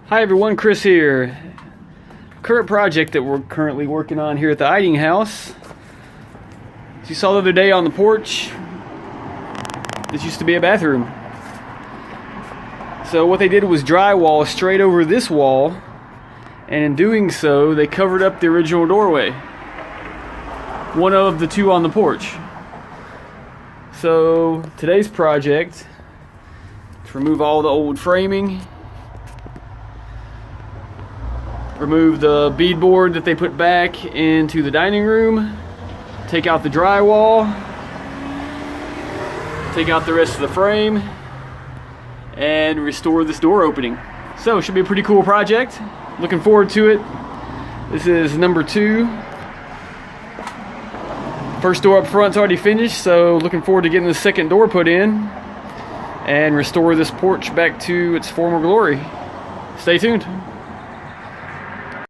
Hi everyone, Chris here. Current project that we're currently working on here at the Eiting House. As you saw the other day on the porch, this used to be a bathroom. So what they did was drywall straight over this wall, and in doing so they covered up the original doorway. One of the two on the porch. So today's project is to remove all the old framing, remove the beadboard that they put back into the dining room, take out the drywall, take out the rest of the frame, and restore this door opening. So it should be a pretty cool project. Looking forward to it. This is number 2. First door up front's already finished, so looking forward to getting the second door put in and restore this porch back to its former glory. Stay tuned.